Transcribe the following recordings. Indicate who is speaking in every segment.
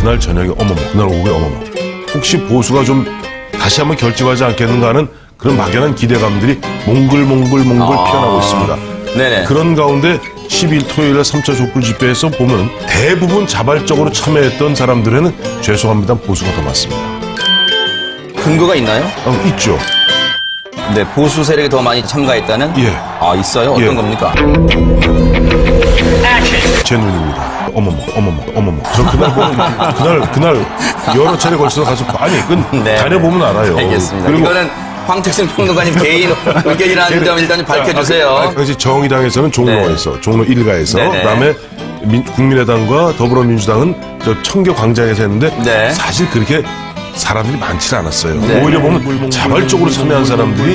Speaker 1: 그날 저녁에 어머머, 그날 오후에 어머머. 혹시 보수가 좀 다시 한번 결집하지 않겠는가 하는 그런 막연한 기대감들이 몽글몽글 피어나고 있습니다.
Speaker 2: 네네.
Speaker 1: 그런 가운데 12일 토요일에 3차 촛불 집회에서 보면 대부분 자발적으로 참여했던 사람들에는 죄송합니다 보수가 더 많습니다.
Speaker 2: 근거가 있나요?
Speaker 1: 있죠.
Speaker 2: 네, 보수 세력이 더 많이 참가했다는?
Speaker 1: 예.
Speaker 2: 아, 있어요? 어떤
Speaker 1: 예.
Speaker 2: 겁니까?
Speaker 1: 제 눈입니다. 어머머. 저 그날 여러 차례 걸쳐서 가서
Speaker 2: 네.
Speaker 1: 다녀보면 알아요.
Speaker 2: 알겠습니다.
Speaker 1: 그리고
Speaker 2: 이거는 황택순 평론가님 개인 의견이라는 점 일단 밝혀주세요.
Speaker 1: 그래서 정의당에서는 종로에서, 종로 1가에서,
Speaker 2: 네네.
Speaker 1: 그다음에 국민의당과 더불어민주당은 저 청교 광장에서 했는데
Speaker 2: 네.
Speaker 1: 사실 그렇게 사람들이 많지 않았어요.
Speaker 2: 네.
Speaker 1: 오히려 보면 자발적으로 참여한 사람들이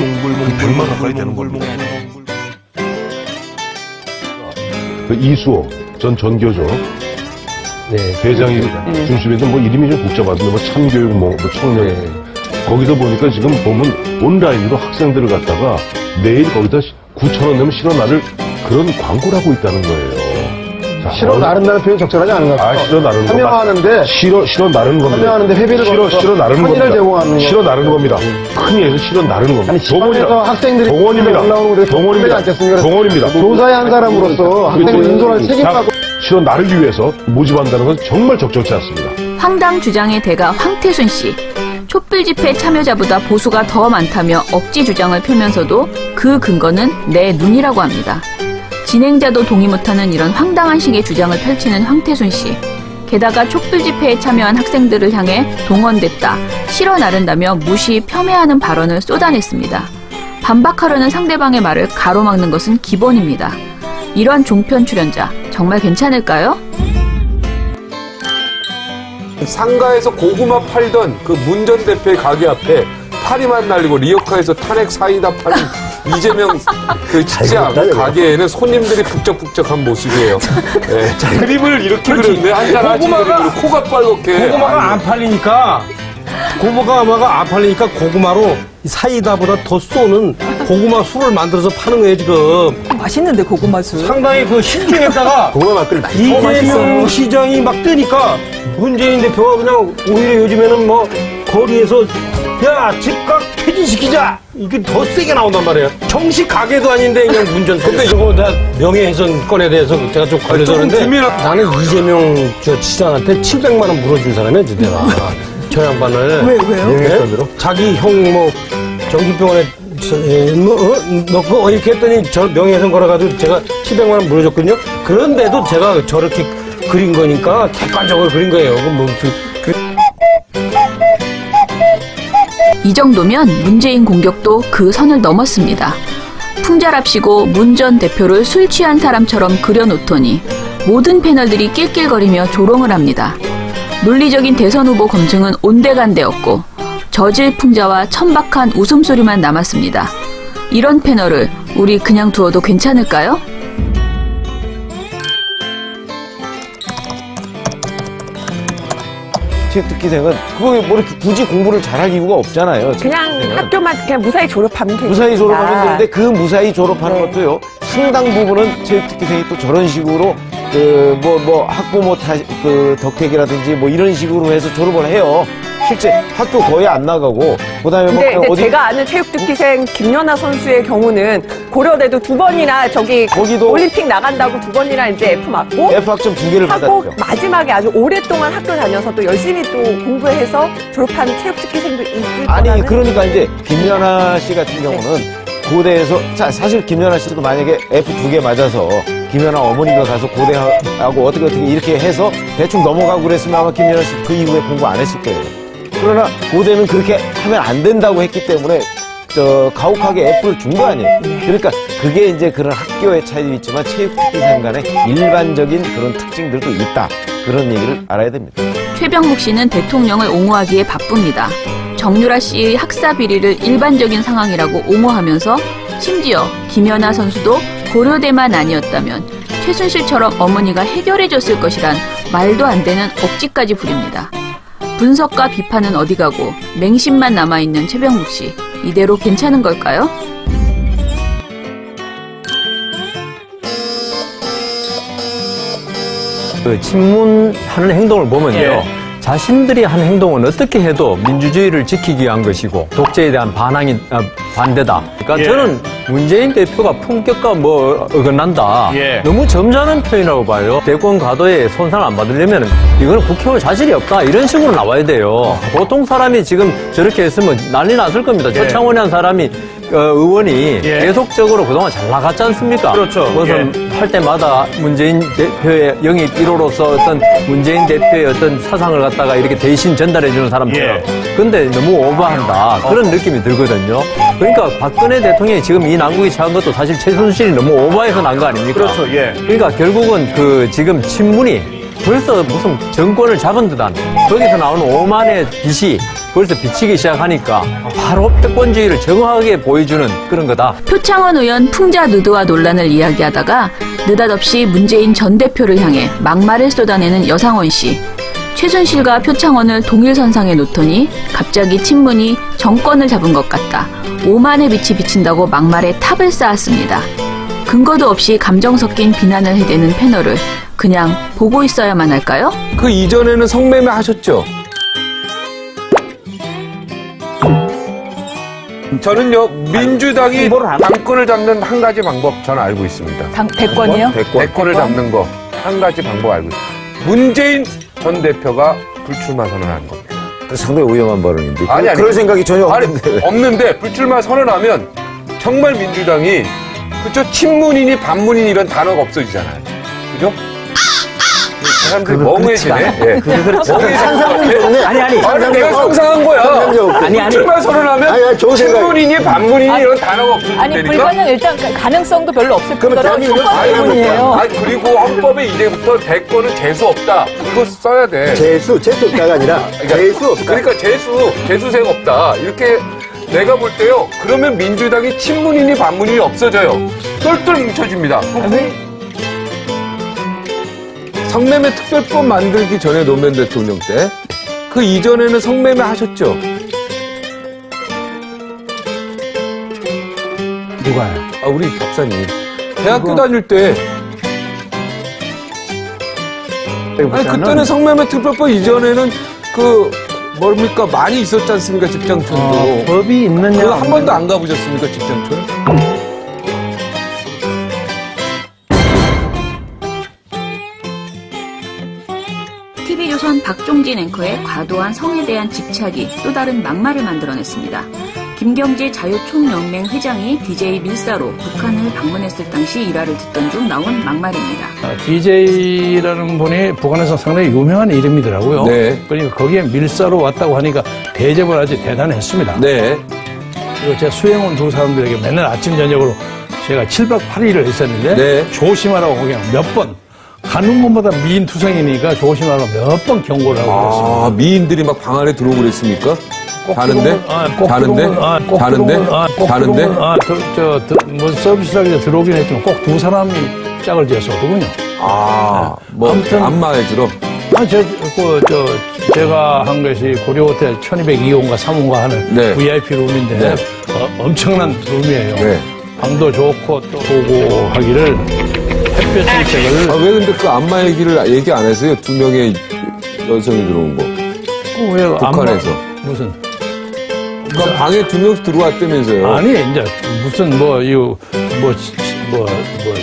Speaker 1: 100만 가까이 되는 겁니다. 이수호 전 전교조 대장이 중심에서 뭐 이름이 좀 복잡하던데 뭐 참교육 뭐 청년 거기서 보니까 지금 보면 온라인으로 학생들을 갖다가 매일 거기다 9,000원 내면 실어 나를 그런 광고를 하고 있다는 거예요.
Speaker 3: 실어 나른다는 표현 적절하지 않은 것 같아요.
Speaker 1: 실어 나르는 거.
Speaker 3: 참여하는데
Speaker 1: 실어 나르는 겁니다.
Speaker 3: 참여하는데 회비를
Speaker 1: 실어 나르는
Speaker 3: 편의를
Speaker 1: 겁니다.
Speaker 3: 제공하는
Speaker 1: 실어 나르는 겁니다. 흔히 해서 실어 나르는 겁니다.
Speaker 3: 아니 지방에서 학생들이 올라오는 곳에
Speaker 1: 동원입니다.
Speaker 3: 동원입니다. 교사의 한 사람으로서 학생을 인솔할 책임하고
Speaker 1: 실어 나르기 위해서 모집한다는 건 정말 적절치 않습니다.
Speaker 4: 황당 주장의 대가 황태순 씨. 촛불 집회 참여자보다 보수가 더 많다며 억지 주장을 펴면서도 그 근거는 내 눈이라고 합니다. 진행자도 동의 못하는 이런 황당한 식의 주장을 펼치는 황태순 씨. 게다가 촛불 집회에 참여한 학생들을 향해 동원됐다, 실어 나른다며 무시, 폄훼하는 발언을 쏟아냈습니다. 반박하려는 상대방의 말을 가로막는 것은 기본입니다. 이런 종편 출연자 정말 괜찮을까요?
Speaker 5: 상가에서 고구마 팔던 그 문 전 대표의 가게 앞에 파리만 날리고 리어카에서 탄핵 사이다 파는 이재명 그 진짜 가게에는 손님들이 북적북적한 모습이에요. 네. 그림을 이렇게 그렸네. 한잔 하지 그림으로 코가 빨갛게.
Speaker 6: 고구마가 안 팔리니까 고구마로 사이다보다 더 쏘는 고구마 술을 만들어서 파는 거예요 지금.
Speaker 7: 맛있는데 고구마 술.
Speaker 6: 상당히 그 신중했다가
Speaker 3: 고구마 막걸리 많이
Speaker 6: 이재명 시장이 막 뜨니까 문재인 대표가 그냥 오히려 요즘에는 뭐 거리에서 야 즉각 퇴진시키자 이게 더 세게 나온단 말이에요. 정식 가게도 아닌데 그냥 문전. 근데 이거 다 명예훼손 건에 대해서 제가 좀 걸려서 그런데 나는 이재명 저 시장한테 700만 원 물어준 사람이야 내가. 저 양반을.
Speaker 7: 왜요?
Speaker 6: 명예훼손으로? 자기 형 뭐 정신병원에 넣고 이렇게 했더니 저 명예훼손 걸어가지고 제가 700만 원 물어줬거든요. 그런데도 제가 저렇게 그린 거니까 객관적으로 그린 거예요.
Speaker 4: 이 정도면 문재인 공격도 그 선을 넘었습니다. 풍자랍시고 문 전 대표를 술 취한 사람처럼 그려놓더니 모든 패널들이 낄낄거리며 조롱을 합니다. 논리적인 대선 후보 검증은 온데간데없고 저질 풍자와 천박한 웃음소리만 남았습니다. 이런 패널을 우리 그냥 두어도 괜찮을까요?
Speaker 8: 체육특기생은 그거 뭐 이렇게 굳이 공부를 잘할 이유가 없잖아요.
Speaker 7: 그냥 학교만 그냥 무사히 졸업하면 되니까.
Speaker 8: 무사히 졸업하면 되는데 그 무사히 졸업하는 것도요. 상당 부분은 체육특기생이 또 저런 식으로 학부모 덕택이라든지 뭐 이런 식으로 해서 졸업을 해요. 실제 학교 거의 안 나가고 그다음에
Speaker 7: 근데 제가 아는 체육특기생 김연아 선수의 경우는 고려대도 2번이나
Speaker 8: 거기도
Speaker 7: 올림픽 나간다고 2번이나 이제 F 맞고
Speaker 8: F 학점 2개를
Speaker 7: 하고
Speaker 8: 받았죠.
Speaker 7: 마지막에 아주 오랫동안 학교 다녀서 또 열심히 또 공부해서 졸업한 체육특기생도 있을
Speaker 8: 아니
Speaker 7: 거라는.
Speaker 8: 그러니까 이제 김연아 씨 같은 경우는 고대에서 사실 김연아 씨도 만약에 F 2개 맞아서 김연아 어머니가 가서 고대하고 어떻게 이렇게 해서 대충 넘어가고 그랬으면 아마 김연아 씨 그 이후에 공부 안 했을 거예요. 그러나 고대는 그렇게 하면 안 된다고 했기 때문에 가혹하게 F를 준 거 아니에요. 그러니까 그게 이제 그런 학교의 차이도 있지만 체육특기생 간의 일반적인 그런 특징들도 있다. 그런 얘기를 알아야 됩니다.
Speaker 4: 최병국 씨는 대통령을 옹호하기에 바쁩니다. 정유라 씨의 학사 비리를 일반적인 상황이라고 옹호하면서 심지어 김연아 선수도 고려대만 아니었다면 최순실처럼 어머니가 해결해줬을 것이란 말도 안 되는 억지까지 부립니다. 분석과 비판은 어디 가고 맹심만 남아있는 최병국 씨. 이대로 괜찮은 걸까요?
Speaker 9: 그 친문하는 행동을 보면요. 자신들이 한 행동은 어떻게 해도 민주주의를 지키기 위한 것이고 독재에 대한 반대다. 그러니까 저는 문재인 대표가 품격과 뭐 어긋난다. 너무 점잖은 표현이라고 봐요. 대권 가도에 손상 안 받으려면 이거는 국회의원 자질이 없다. 이런 식으로 나와야 돼요. 보통 사람이 지금 저렇게 했으면 난리 났을 겁니다. 조창원이라는 사람이 의원이 계속적으로 그동안 잘 나갔지 않습니까?
Speaker 6: 그렇죠.
Speaker 9: 무슨 할 때마다 문재인 대표의 영입 1호로서 어떤 문재인 대표의 어떤 사상을 갖다가 이렇게 대신 전달해주는 사람처럼. 근데 너무 오버한다. 그런 느낌이 들거든요. 그러니까 박근혜 대통령이 지금 이 난국에 처한 것도 사실 최순실이 너무 오버해서 난 거 아닙니까?
Speaker 6: 그렇죠.
Speaker 9: 그러니까 결국은 그 지금 친문이 벌써 무슨 정권을 잡은 듯한 거기서 나오는 오만의 빛이 벌써 비치기 시작하니까 바로 패권주의를 정확하게 보여주는 그런 거다.
Speaker 4: 표창원 의원 풍자 누드화 논란을 이야기하다가 느닷없이 문재인 전 대표를 향해 막말을 쏟아내는 여상원 씨. 최순실과 표창원을 동일선상에 놓더니 갑자기 친문이 정권을 잡은 것 같다. 오만의 빛이 비친다고 막말에 탑을 쌓았습니다. 근거도 없이 감정 섞인 비난을 해대는 패널을 그냥 보고 있어야만 할까요?
Speaker 5: 그 이전에는 성매매 하셨죠? 저는요, 민주당이 당권을 잡는 한 가지 방법 저는 알고 있습니다.
Speaker 7: 대권이요?
Speaker 5: 대권을 잡는 거 한 가지 방법 알고 있습니다. 문재인 전 대표가 불출마 선언하는 겁니다.
Speaker 8: 상당히 위험한 발언인데.
Speaker 5: 아니.
Speaker 8: 그럴 생각이 전혀
Speaker 5: 아니,
Speaker 8: 없는데.
Speaker 5: 없는데 불출마 선언하면 정말 민주당이 그쵸? 친문이니 반문이니 이런 단어가 없어지잖아요. 그죠? 사람들이 멍해지네. 예. 멍해지네.
Speaker 3: 아니.
Speaker 5: 내가 상상한 거야.
Speaker 3: 아니.
Speaker 5: 출마 선언하면 친문이니 반문이니 이런 단어가
Speaker 7: 아니,
Speaker 5: 없어지니까.
Speaker 7: 불가능 일단 가능성도 별로 없을
Speaker 3: 그러면
Speaker 7: 뿐더러
Speaker 3: 대한민국
Speaker 7: 조건이에요.
Speaker 5: 아니, 그리고 헌법에 이제부터 대권은 재수 없다. 이거 써야 돼.
Speaker 3: 재수 없다가 아니라 재수 없다.
Speaker 5: 그러니까 재수생 없다. 이렇게 내가 볼 때요. 그러면 민주당이 친문이니 반문이니 없어져요. 똘똘 뭉쳐집니다. 성매매 특별법 만들기 전에 노무현 대통령 때 그 이전에는 성매매 하셨죠?
Speaker 6: 누가요?
Speaker 5: 우리 박사님. 대학교 다닐 때 아니, 그때는 성매매 특별법 이전에는 뭡니까? 많이 있었지 않습니까? 집장촌도.
Speaker 6: 법이 있느냐?
Speaker 5: 그거 한 번도 안 가보셨습니까? 집장촌?
Speaker 4: TV조선 박종진 앵커의 과도한 성에 대한 집착이 또 다른 막말을 만들어냈습니다. 김경재 자유총연맹 회장이 DJ 밀사로 북한을 방문했을 당시 일화를 듣던 중 나온 막말입니다.
Speaker 10: DJ라는 분이 북한에서 상당히 유명한 이름이더라고요.
Speaker 5: 네.
Speaker 10: 그러니까 거기에 밀사로 왔다고 하니까 대접을 아주 대단했습니다.
Speaker 5: 네.
Speaker 10: 그리고 제 수행원 두 사람들에게 맨날 아침 저녁으로 제가 7박 8일을 했었는데
Speaker 5: 네. 조심하라고
Speaker 10: 그냥 몇 번 가는 곳마다 미인 투성이니까 조심하라고 몇 번 경고를 하고 그랬습니다.
Speaker 5: 미인들이 막 방 안에 들어오고 그랬습니까? 다른데?
Speaker 10: 뭐 서비스하게 들어오긴 했지만 꼭 두 사람이 짝을 지었었거든요.
Speaker 5: 아무튼 안마에 들어.
Speaker 10: 제가 한 것이 고려호텔 1202호인가 3호인가 하는
Speaker 5: 네.
Speaker 10: VIP 룸인데
Speaker 5: 네.
Speaker 10: 엄청난 룸이에요.
Speaker 5: 네.
Speaker 10: 방도 좋고 또 보고 하기를 햇볕 정책을
Speaker 5: 왜 근데 그 안마 얘기를 얘기 안 했어요? 2명의 여성이 들어온 거.
Speaker 10: 왜
Speaker 5: 북한에서.
Speaker 10: 무슨
Speaker 5: 그러니까 방에 2명씩 들어왔다면서요?
Speaker 10: 아니 이제 무슨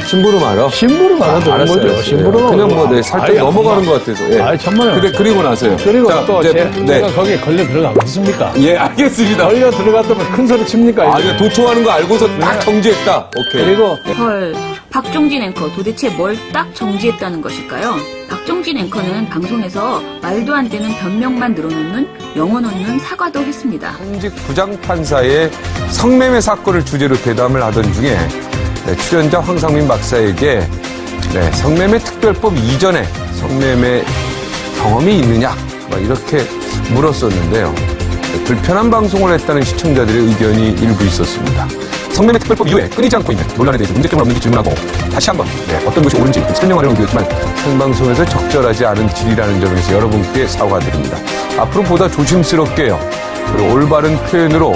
Speaker 5: 심부름 알아?
Speaker 10: 심부름 알아도
Speaker 5: 알았어요.
Speaker 10: 거죠. 심부름
Speaker 5: 그냥 살짝 넘어가는 것 같아서. 예.
Speaker 10: 천만에.
Speaker 5: 그리고 나서요.
Speaker 10: 그리고
Speaker 5: 자,
Speaker 10: 또
Speaker 5: 네.
Speaker 10: 제가 거기에 걸려 들어가겠습니까?
Speaker 5: 예, 알겠습니다.
Speaker 10: 걸려 들어갔다면 큰 소리 칩니까? 이제?
Speaker 5: 도청하는 거 알고서 딱 정지했다. 오케이.
Speaker 10: 그리고
Speaker 4: 헐, 박종진 앵커 도대체 뭘 딱 정지했다는 것일까요? 박종진 앵커는 방송에서 말도 안 되는 변명만 늘어놓는 영혼 없는 사과도 했습니다.
Speaker 5: 현직 부장판사의 성매매 사건을 주제로 대담을 하던 중에 출연자 황상민 박사에게 성매매 특별법 이전에 성매매 경험이 있느냐 이렇게 물었었는데요. 불편한 방송을 했다는 시청자들의 의견이 일부 있었습니다. 성매매 특별법 이후에 끊이지 않고 있는 논란에 대해서 문제점은 없는지 질문하고 다시 한번 어떤 것이 옳은지 설명하려고 드렸지만 생방송에서 적절하지 않은 질이라는 점에서 여러분께 사과드립니다. 앞으로 보다 조심스럽게요. 그리고 올바른 표현으로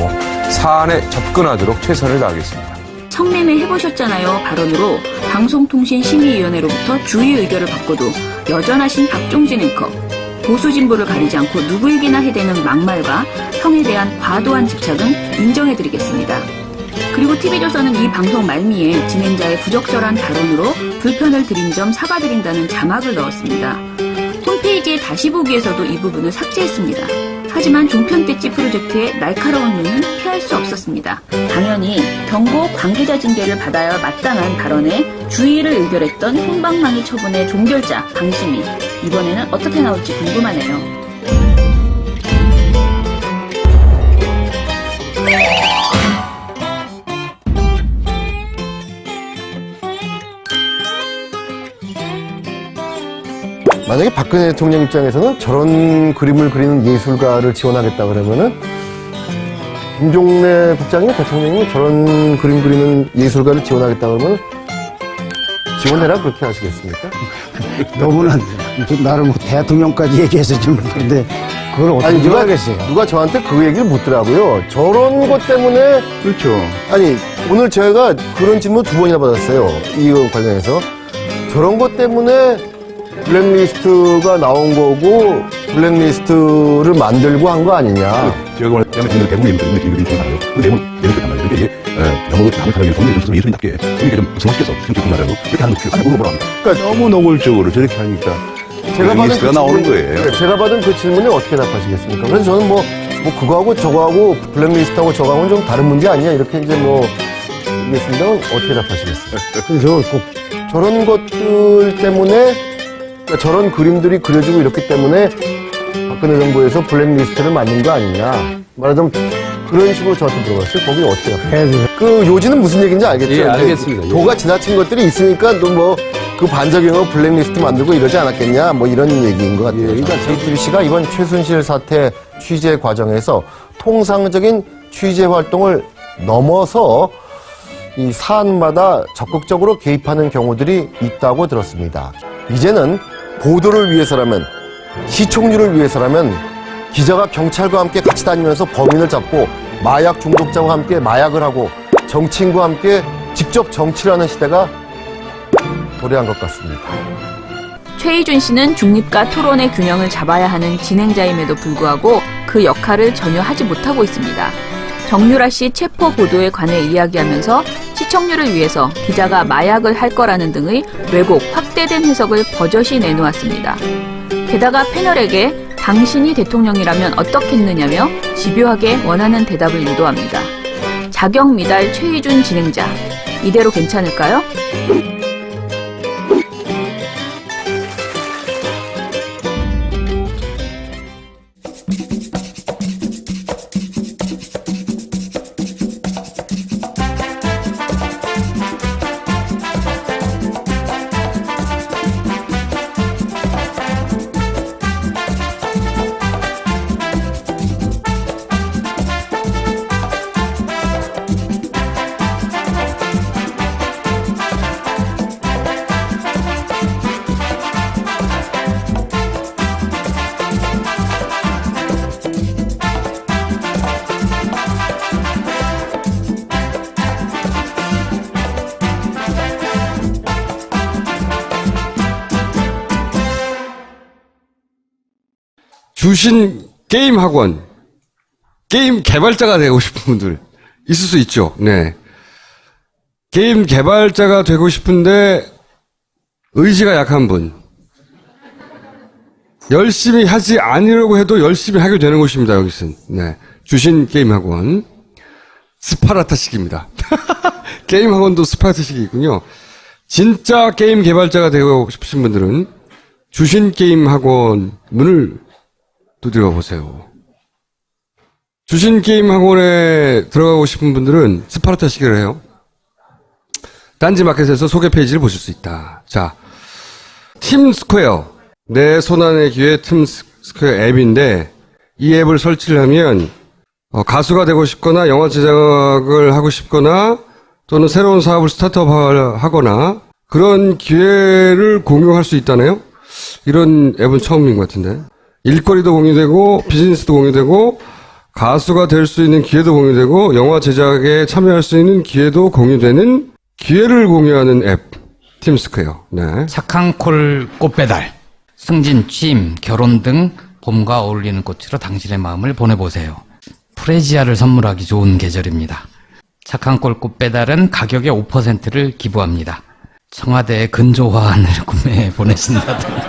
Speaker 5: 사안에 접근하도록 최선을 다하겠습니다.
Speaker 4: 성매매 해보셨잖아요 발언으로 방송통신심의위원회로부터 주의 의결을 받고도 여전하신 박종진 앵커. 보수 진보를 가리지 않고 누구에게나 해대는 막말과 형에 대한 과도한 집착은 인정해드리겠습니다. 그리고 TV조선은 이 방송 말미에 진행자의 부적절한 발언으로 불편을 드린 점 사과드린다는 자막을 넣었습니다. 홈페이지에 다시 보기에서도 이 부분을 삭제했습니다. 하지만 종편대치 프로젝트의 날카로운 눈은 피할 수 없었습니다. 당연히 경고 관계자 징계를 받아야 마땅한 발언에 주의를 의결했던 솜방망이 처분의 종결자 방심이 이번에는 어떻게 나올지 궁금하네요.
Speaker 3: 만약에 박근혜 대통령 입장에서는 저런 그림을 그리는 예술가를 지원하겠다 그러면은 김종래 국장이 대통령이 저런 그림 그리는 예술가를 지원하겠다 그러면 지원해라 그렇게 하시겠습니까?
Speaker 11: 너무나 나를 뭐 대통령까지 얘기해서 좀 그런데 그걸 어떻게 지원하겠어요?
Speaker 3: 누가 저한테 그 얘기를 묻더라고요. 저런 것 때문에
Speaker 11: 그렇죠.
Speaker 3: 아니 오늘 제가 그런 질문 2번이나 받았어요. 이거 관련해서 저런 것 때문에 블랙리스트가 나온 거고 블랙리스트를 만들고 한 거 아니냐.
Speaker 1: 제가 오늘 대한민국 대부분 예술이 좀 알아요. 그 내용은 예술단 말이에요. 그러니까 이게 영어로 다른 사람이 본인의 좀 예술인답게 그러니까 좀 성스럽게 해서 좀 말하고 그렇게 하는 거 아니 뭐라 합니까?
Speaker 3: 그러니까
Speaker 1: 너무 노골적으로 저렇게 하니까
Speaker 3: 제가 받은
Speaker 1: 블랙리스트가 나오는 거예요.
Speaker 3: 제가 받은 그 질문에 어떻게 답하시겠습니까? 그래서 저는 뭐 그거하고 저거하고 블랙리스트하고 저거하고는 좀 다른 문제 아니냐 이렇게 이제 뭐 얘기했습니다. 어떻게 답하시겠어요?
Speaker 11: 그래서 꼭
Speaker 3: 저런 것들 때문에 그러니까 저런 그림들이 그려지고 이렇기 때문에 박근혜 정부에서 블랙리스트를 만든 거 아니냐. 말하자면 그런 식으로 저한테 물어봤어요. 거기 어떻게 답해요? 그 요지는 무슨 얘기인지 알겠죠?
Speaker 9: 예, 알겠습니다.
Speaker 3: 도가 지나친 것들이 있으니까 또 뭐 그 반작용으로 블랙리스트 만들고 이러지 않았겠냐. 뭐 이런 얘기인 것 같아요. 그러니까 JTBC가 이번 최순실 사태 취재 과정에서 통상적인 취재 활동을 넘어서 이 사안마다 적극적으로 개입하는 경우들이 있다고 들었습니다. 이제는 보도를 위해서라면 시청률을 위해서라면 기자가 경찰과 함께 같이 다니면서 범인을 잡고 마약 중독자와 함께 마약을 하고 정치인과 함께 직접 정치를 하는 시대가 도래한 것 같습니다.
Speaker 4: 최희준 씨는 중립과 토론의 균형을 잡아야 하는 진행자임에도 불구하고 그 역할을 전혀 하지 못하고 있습니다. 정유라 씨 체포 보도에 관해 이야기하면서 시청률을 위해서 기자가 마약을 할 거라는 등의 왜곡, 확대된 해석을 버젓이 내놓았습니다. 게다가 패널에게 당신이 대통령이라면 어떻겠느냐며 집요하게 원하는 대답을 유도합니다. 자격 미달 최희준 진행자, 이대로 괜찮을까요?
Speaker 12: 주신 게임 학원, 게임 개발자가 되고 싶은 분들 있을 수 있죠. 네. 게임 개발자가 되고 싶은데 의지가 약한 분. 열심히 하지 않으려고 해도 열심히 하게 되는 곳입니다, 여기서는. 네. 주신 게임 학원. 스파르타식입니다. 게임 학원도 스파르타식이 있군요. 진짜 게임 개발자가 되고 싶으신 분들은 주신 게임 학원 문을 두드려 보세요. 주신 게임 학원에 들어가고 싶은 분들은 스파르타식을 해요. 딴지마켓에서 소개 페이지를 보실 수 있다. 자, 팀스퀘어. 내 손안의 기회 팀스퀘어 앱인데 이 앱을 설치를 하면 가수가 되고 싶거나 영화 제작을 하고 싶거나 또는 새로운 사업을 스타트업하거나 그런 기회를 공유할 수 있다네요. 이런 앱은 처음인 것 같은데. 일거리도 공유되고 비즈니스도 공유되고 가수가 될 수 있는 기회도 공유되고 영화 제작에 참여할 수 있는 기회도 공유되는 기회를 공유하는 앱 팀스퀘어. 네.
Speaker 10: 착한 콜 꽃배달.
Speaker 13: 승진, 취임, 결혼 등 봄과 어울리는 꽃으로 당신의 마음을 보내보세요. 프레지아를 선물하기 좋은 계절입니다. 착한 꼴꽃 배달은 가격의 5%를 기부합니다. 청와대에 근조화환을 구매해 보내신다든가.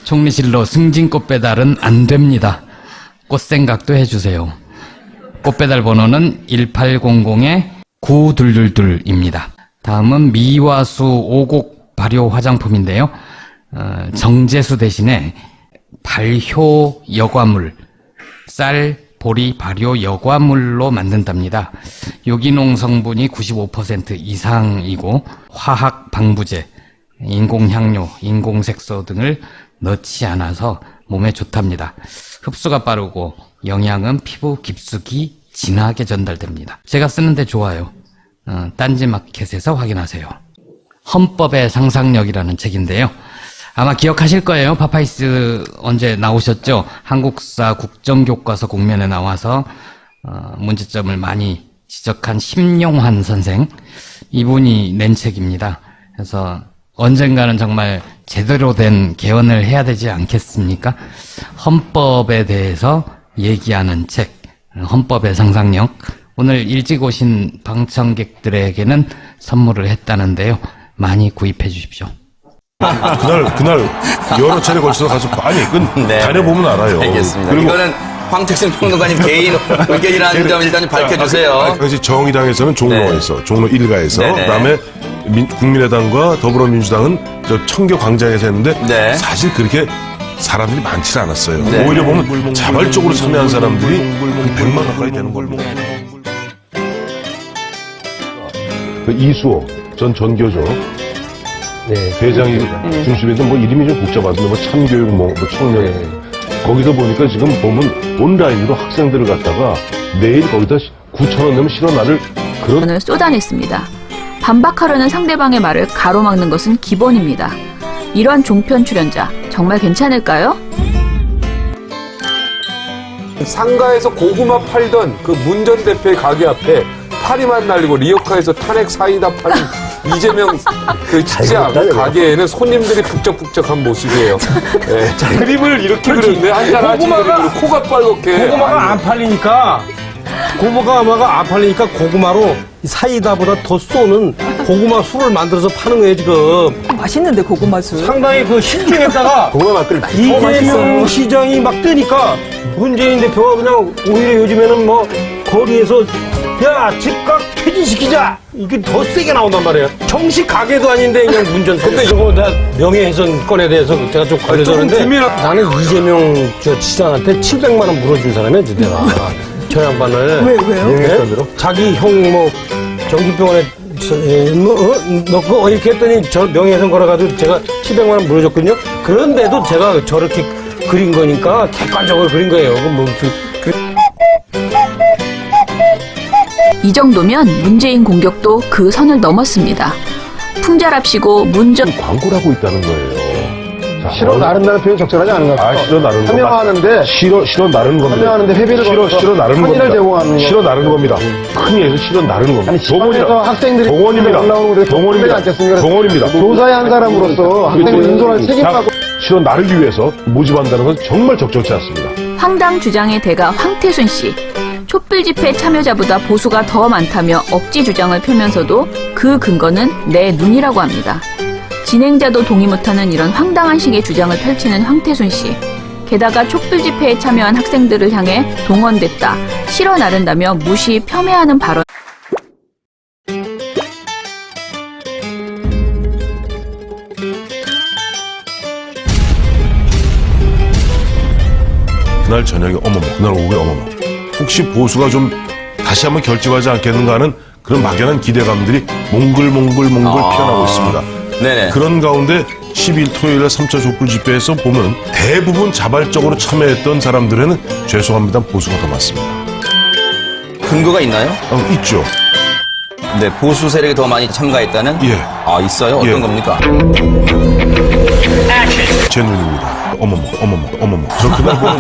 Speaker 13: 총리실로 승진꽃 배달은 안 됩니다. 꽃생각도 해주세요. 꽃배달 번호는 1800-9222입니다. 다음은 미화수 5곡 발효 화장품인데요. 정제수 대신에 발효 여과물, 쌀, 보리, 발효 여과물로 만든답니다. 유기농 성분이 95% 이상이고 화학 방부제, 인공향료, 인공색소 등을 넣지 않아서 몸에 좋답니다. 흡수가 빠르고 영양은 피부 깊숙이 진하게 전달됩니다. 제가 쓰는데 좋아요. 딴지마켓에서 확인하세요. 헌법의 상상력이라는 책인데요. 아마 기억하실 거예요. 파파이스 언제 나오셨죠? 한국사 국정교과서 국면에 나와서 문제점을 많이 지적한 심용환 선생, 이분이 낸 책입니다. 그래서 언젠가는 정말 제대로 된 개헌을 해야 되지 않겠습니까? 헌법에 대해서 얘기하는 책, 헌법의 상상력. 오늘 일찍 오신 방청객들에게는 선물을 했다는데요. 많이 구입해 주십시오.
Speaker 1: 그날 여러 차례 걸쳐서 가서 많이 다녀보면 알아요.
Speaker 2: 알겠습니다.
Speaker 1: 그리고
Speaker 2: 이거는 황택순 평론가님 개인 의견이라는 점 일단 밝혀주세요.
Speaker 1: 그래서 정의당에서는 종로에서, 종로 1가에서,
Speaker 2: 네네.
Speaker 1: 그다음에 국민의당과 더불어민주당은 저 청교 광장에서 했는데
Speaker 2: 네.
Speaker 1: 사실 그렇게 사람들이 많지 않았어요.
Speaker 2: 네.
Speaker 1: 오히려 보면 자발적으로 참여한 사람들이 100만 가까이 되는 겁니다. 이수호 전 전교조 대장이 중심에도 뭐 이름이 좀 복잡하던데 뭐 참교육 뭐 청년 거기서 보니까 지금 보면 온라인으로 학생들을 갖다가 매일 거기다 9,000원 내면 실어나를 그런
Speaker 4: 쏟아냈습니다. 반박하려는 상대방의 말을 가로막는 것은 기본입니다. 이런 종편 출연자 정말 괜찮을까요?
Speaker 5: 상가에서 고구마 팔던 그 문 전 대표의 가게 앞에 파리만 날리고 리어카에서 탄핵 사이다 파는 이재명 그 직장 가게에는 손님들이 북적북적한 모습이에요. 네. 그림을 이렇게 그렸네. 한잔 하신 그림으로 코가 빨갛게.
Speaker 6: 고구마가 안 팔리니까 고구마로 사이다보다 더 쏘는 고구마 술을 만들어서 파는 거예요, 지금.
Speaker 7: 맛있는데, 고구마 술.
Speaker 6: 상당히 그 신중했다가
Speaker 3: 고구마 막걸리 많이
Speaker 6: 이재명 시장이 막 뜨니까 문재인 대표가 그냥 오히려 요즘에는 뭐 거리에서 야, 즉각 퇴진시키자! 이게 더 세게 나온단 말이에요. 정식 가게도 아닌데 그냥 문전. 근데 이거 나 명예훼손건에 대해서 제가 좀 걸려서 그런데 나는 이재명 저 시장한테 700만 원 물어준 사람이야, 내가. 저 양반을.
Speaker 7: 왜요?
Speaker 6: 네? 자기 형 뭐 정신병원에 넣고 이렇게 했더니 저 명예훼손 걸어가지고 제가 700만 원 물어줬거든요. 그런데도 제가 저렇게 그린 거니까 객관적으로 그린 거예요. 뭐
Speaker 4: 이 정도면 문재인 공격도 그 선을 넘었습니다. 풍자랍시고 문전
Speaker 1: 광고를 하고 있다는 거예요. 자,
Speaker 3: 싫어 나른다는 표현 적절하지 않은 것 같아요.
Speaker 1: 싫어 나르는 거.
Speaker 3: 참여하는데
Speaker 1: 싫어 나르는 겁니다.
Speaker 3: 참여하는데 회비를
Speaker 1: 싫어 나르는 겁니다.
Speaker 3: 제공하는 거.
Speaker 1: 싫어 나르는 겁니다. 흔히 해서 싫어 나르는 겁니다.
Speaker 3: 아니 집안에서 학생들이
Speaker 1: 동원입니다.
Speaker 3: 올라오는 우리
Speaker 1: 동원입니다.
Speaker 3: 않겠습니까?
Speaker 1: 동원입니다.
Speaker 3: 교사의 한 사람으로서 학생들 인솔할 책임하고
Speaker 1: 싫어 나르기 위해서 모집한다는 건 정말 적절치 않습니다.
Speaker 4: 황당 주장의 대가 황태순 씨. 촛불 집회 참여자보다 보수가 더 많다며 억지 주장을 펴면서도 그 근거는 내 눈이라고 합니다. 진행자도 동의 못하는 이런 황당한 식의 주장을 펼치는 황태순 씨. 게다가 촛불 집회에 참여한 학생들을 향해 동원됐다, 싫어 나른다며 무시, 폄훼하는 발언.
Speaker 1: 그날 저녁에 어머머, 그날 오후에 어머머. 혹시 보수가 좀 다시 한번 결집하지 않겠는가 하는 그런 막연한 기대감들이 몽글몽글 피어나고 있습니다.
Speaker 2: 네네.
Speaker 1: 그런 가운데 12일 토요일에 3차 촛불 집회에서 보면 대부분 자발적으로 참여했던 사람들에는 죄송합니다 보수가 더 많습니다.
Speaker 2: 근거가 있나요?
Speaker 1: 있죠.
Speaker 2: 네, 보수 세력이 더 많이 참가했다는?
Speaker 1: 예.
Speaker 2: 아, 있어요? 어떤
Speaker 1: 예.
Speaker 2: 겁니까?
Speaker 1: 제 눈입니다. 어머머. 저 그날 보면